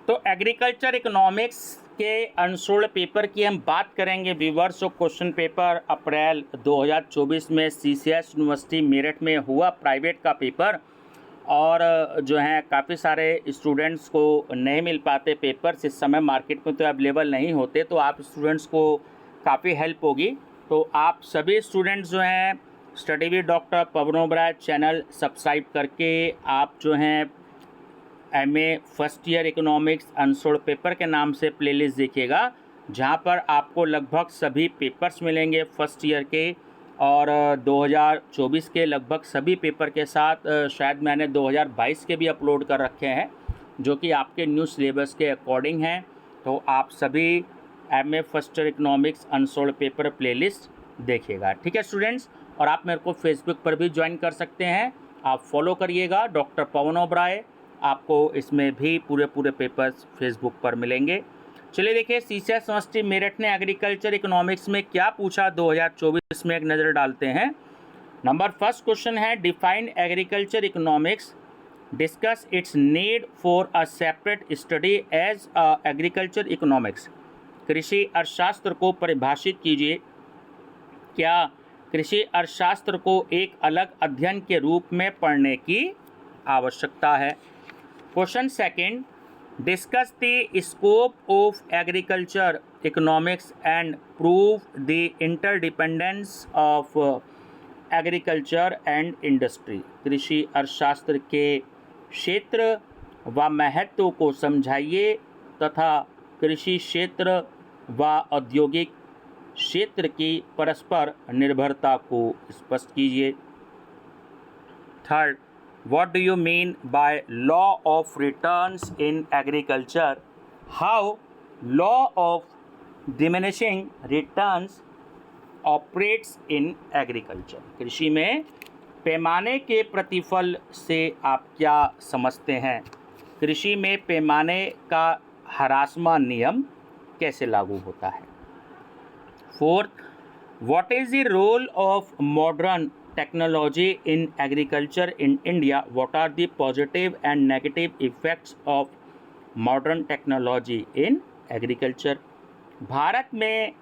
तो agriculture economics के unsold paper की हम बात करेंगे व्यूवर्स। क्वेश्चन पेपर अप्रैल 2024 में सीसीएस यूनिवर्सिटी मेरठ में हुआ प्राइवेट का पेपर, और जो है काफ़ी सारे स्टूडेंट्स को नहीं मिल पाते पेपर्स इस समय, मार्केट में तो अवेलेबल नहीं होते, तो आप स्टूडेंट्स को काफ़ी हेल्प होगी। तो आप सभी स्टूडेंट्स जो हैं study with doctor Pawan Oberoi channel subscribe करके आप जो हैं MA first year economics unsold paper के नाम से प्लेलिस्ट देखिएगा, जहां पर आपको लगभग सभी पेपर्स मिलेंगे फर्स्ट ईयर के, और 2024 के लगभग सभी पेपर के साथ शायद मैंने 2022 के भी अपलोड कर रखे हैं, जो कि आपके न्यू सिलेबस के अकॉर्डिंग हैं। तो आप सभी MA first year economics unsold paper playlist देखिएगा, ठीक है स्टूडेंट्स। और आप मेरे को फेसबुक पर भी ज्वाइन कर सकते हैं, आप फॉलो करिएगा डॉक्टर पवन ओबराय, आपको इसमें भी पूरे पेपर्स फेसबुक पर मिलेंगे। चलिए देखिए सीसीएस यूनिवर्सिटी मेरठ ने एग्रीकल्चर इकोनॉमिक्स में क्या पूछा 2024 में, एक नज़र डालते हैं। नंबर फर्स्ट क्वेश्चन है define agriculture economics, discuss its need for a separate study as agriculture economics. कृषि अर्थशास्त्र को परिभाषित कीजिए, क्या कृषि अर्थशास्त्र को एक अलग अध्ययन के रूप में पढ़ने की आवश्यकता है। Question second, discuss the scope of agriculture economics and prove the interdependence of agriculture and industry. कृषि अर्थशास्त्र के क्षेत्र व महत्व को समझाइए तथा कृषि क्षेत्र व औद्योगिक क्षेत्र की परस्पर निर्भरता को स्पष्ट कीजिए। Third, what do you mean by law of returns in agriculture? How law of diminishing returns operates in agriculture? कृषि में पैमाने के प्रतिफल से आप क्या समझते हैं? कृषि में पैमाने का ह्रासमान नियम कैसे लागू होता है? Fourth, what is the role of modern technology in agriculture in India? What are the positive and negative effects of modern technology in agriculture? Bharat में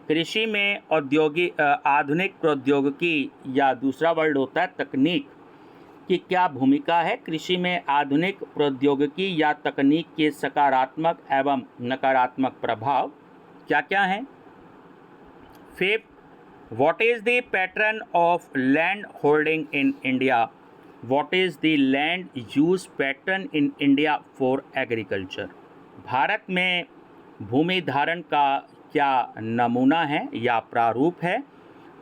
कृषि में औद्योगिक आधुनिक प्रौद्योगिकी या दूसरा वर्ड होता है तकनीक की क्या भूमिका है? कृषि में आधुनिक प्रौद्योगिकी या तकनीक के सकारात्मक एवं नकारात्मक प्रभाव क्या क्या हैं? Fifth, what is the pattern of land holding in India? What is the land use pattern in India for agriculture? Bharat में भूमि धारण का क्या नमूना है या प्रारूप है?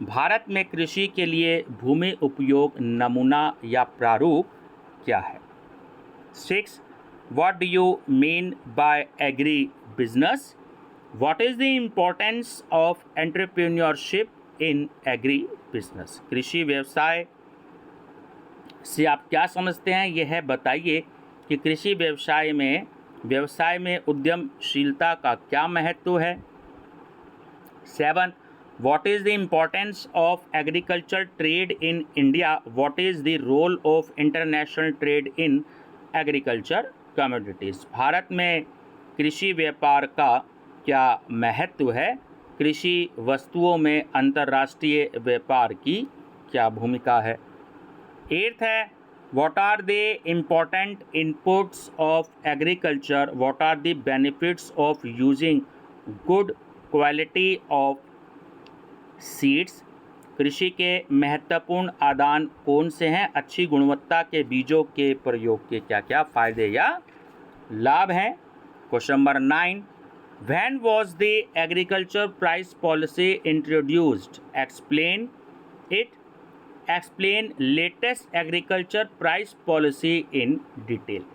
भारत में कृषि के लिए भूमि उपयोग नमूना या प्रारूप क्या है? 6. What do you mean by agri business? What is the importance of entrepreneurship in agri business? कृषि व्यवसाय से आप क्या समझते हैं, यह है बताइए कि कृषि व्यवसाय में उद्यमशीलता का क्या महत्व है। 7. What is the importance of agriculture trade in India? What is the role of international trade in agriculture commodities? भारत में कृषि व्यापार का क्या महत्व है? कृषि वस्तुओं में अंतर्राष्ट्रीय व्यापार की क्या भूमिका है? 8th है what are the important inputs of agriculture? What are the benefits of using good quality of seeds? कृषि के महत्वपूर्ण आदान कौन से हैं? अच्छी गुणवत्ता के बीजों के प्रयोग के क्या क्या फायदे या लाभ हैं? Question number 9, when was the agriculture price policy introduced? Explain it. Explain latest agriculture price policy in detail.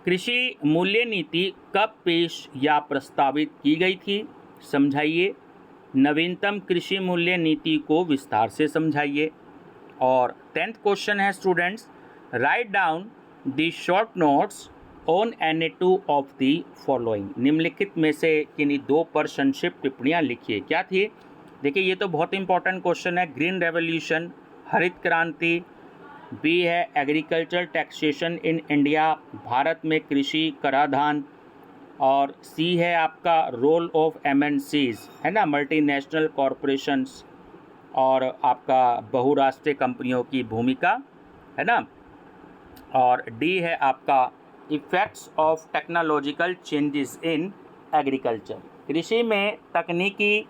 कृषि मूल्य नीति कब पेश या प्रस्तावित की गई थी? समझाइए। नवीनतम कृषि मूल्य नीति को विस्तार से समझाइए। और 10th क्वेश्चन है students, write down the short notes on any two of the following. निम्नलिखित में से किन्हीं दो पर संक्षिप्त टिप्पणियाँ लिखिए। क्या थी? देखिए ये तो बहुत इंपॉर्टेंट क्वेश्चन है। ग्रीन रेवोल्यूशन, हरित क्रांति, बी है agriculture taxation in India, Bharat में कृषि कराधान। और सी है आपका रोल ऑफ MNCs, है ना, मल्टीनेशनल कॉरपोरेशंस, और आपका बहुराष्ट्रीय कंपनियों की भूमिका, है ना। और डी है आपका effects of technological changes in agriculture, कृषि में तकनीकी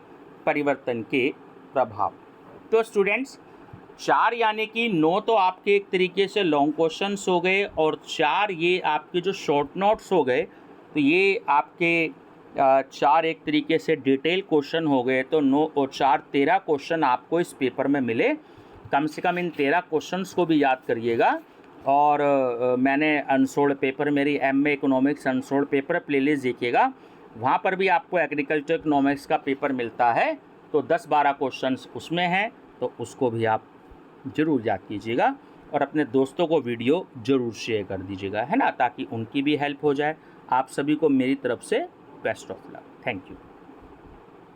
परिवर्तन के प्रभाव। तो स्टूडेंट्स 4 यानी कि 9 तो आपके एक तरीके से लॉन्ग क्वेश्चंस हो गए, और 4 ये आपके जो शॉर्ट नोट्स हो गए, तो ये आपके 4 एक तरीके से डिटेल क्वेश्चन हो गए। तो 9 और 4 13 क्वेश्चन आपको इस पेपर में मिले। कम से कम इन 13 क्वेश्चंस को भी याद करिएगा। और मैंने अनसोल्ड पेपर, मेरी MA economics unsold paper playlist देखिएगा, वहाँ पर भी आपको एग्रीकल्चर इकोनॉमिक्स का पेपर मिलता है। तो 10-12 क्वेश्चंस उसमें हैं, तो उसको भी आप ज़रूर याद कीजिएगा, और अपने दोस्तों को वीडियो ज़रूर शेयर कर दीजिएगा, है ना, ताकि उनकी भी हेल्प हो जाए। आप सभी को मेरी तरफ से best of luck. Thank you.